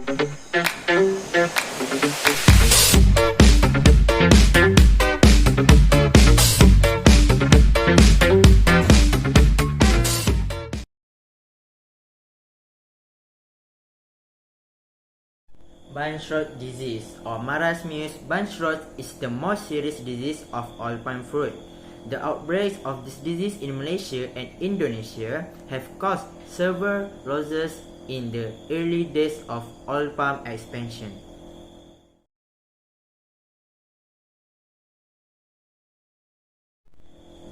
Bunch rot disease or marasmus bunch rot is the most serious disease of all palm fruit. The outbreaks of this disease in Malaysia and Indonesia have caused severe losses in the early days of oil palm expansion.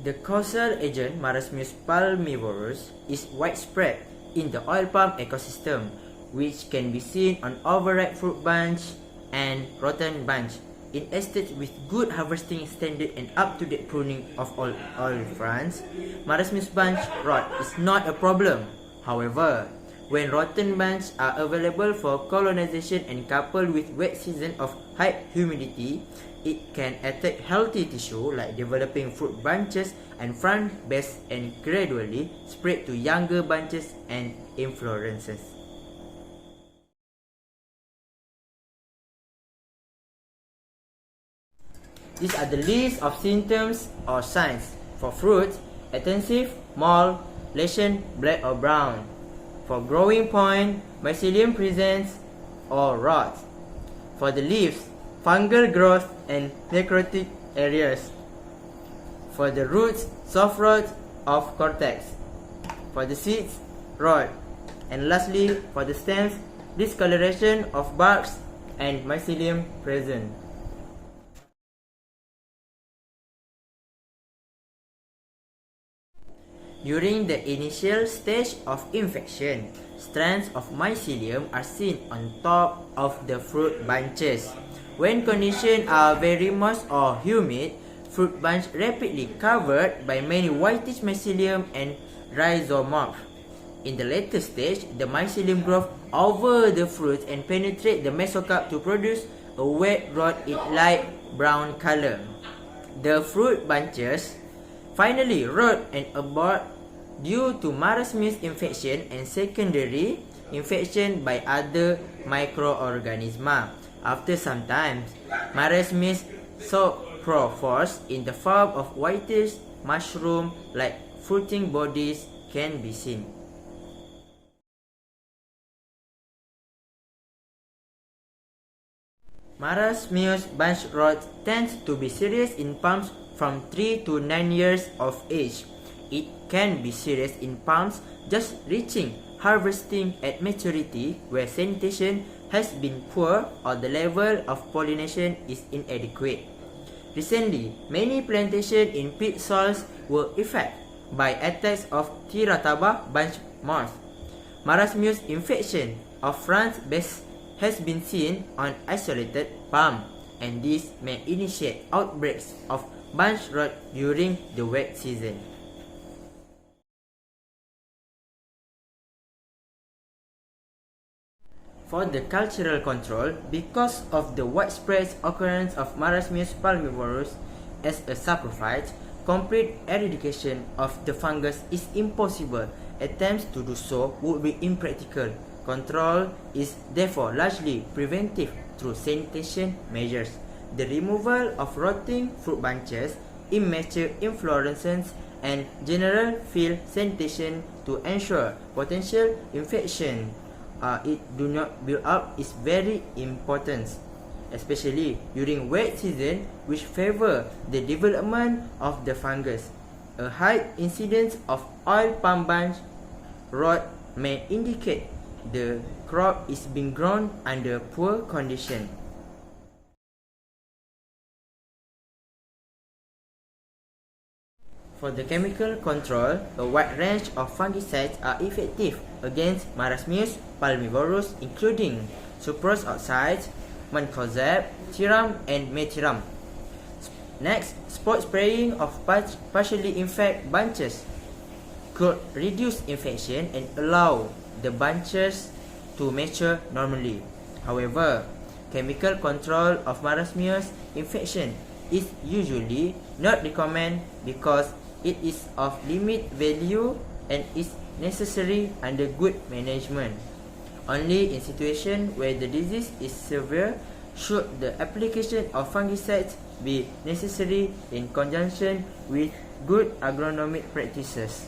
The causal agent Marasmus palmivorus is widespread in the oil palm ecosystem, which can be seen on overripe fruit bunch and rotten bunch. In estates with good harvesting standard and up-to-date pruning of all oil fronts, Marasmus bunch rot is not a problem. However, when rotten bunch are available for colonization and coupled with wet season of high humidity, it can attack healthy tissue like developing fruit bunches and front base and gradually spread to younger bunches and inflorescences. These are the list of symptoms or signs. For fruit, extensive mole, lesion black or brown. For growing point, mycelium presence or rot. For the leaves, fungal growth and necrotic areas. For the roots, soft rot of cortex. For the seeds, rot. And lastly, for the stems, discoloration of barks and mycelium present. During the initial stage of infection, strands of mycelium are seen on top of the fruit bunches. When conditions are very moist or humid, fruit bunch rapidly covered by many whitish mycelium and rhizomorph. In the later stage, the mycelium grow over the fruit and penetrate the mesocarp to produce a wet rot in light brown color. The fruit bunches finally rot and abort due to marasmus infection and secondary infection by other microorganisms. After some time, marasmus saprophytes in the form of whitish mushroom-like fruiting bodies can be seen. Marasmus bunch rot tends to be serious in palms from 3 to 9 years of age. It can be serious in palms just reaching harvesting at maturity where sanitation has been poor or the level of pollination is inadequate. Recently, many plantations in peat soils were affected by attacks of Tirataba bunch moth. Marasmus infection of front base has been seen on isolated palm, and this may initiate outbreaks of bunch rot during the wet season. For the cultural control, because of the widespread occurrence of Marasmus palmivorus as a saprophyte, complete eradication of the fungus is impossible. Attempts to do so would be impractical. Control is therefore largely preventive through sanitation measures. The removal of rotting fruit bunches, immature inflorescences, and general field sanitation to ensure potential infection it do not build up is very important, especially during wet season, which favor the development of the fungus. A high incidence of oil palm bunch rot may indicate the crop is being grown under poor condition. For the chemical control, a wide range of fungicides are effective against Marasmus palmivorus, including sucrose oxide, mancozeb, thiram, and methiram. Next, spot spraying of partially infected bunches could reduce infection and allow the bunches to mature normally. However, chemical control of Marasmus infection is usually not recommended because it is of limited value and is necessary under good management. Only in situations where the disease is severe should the application of fungicides be necessary in conjunction with good agronomic practices.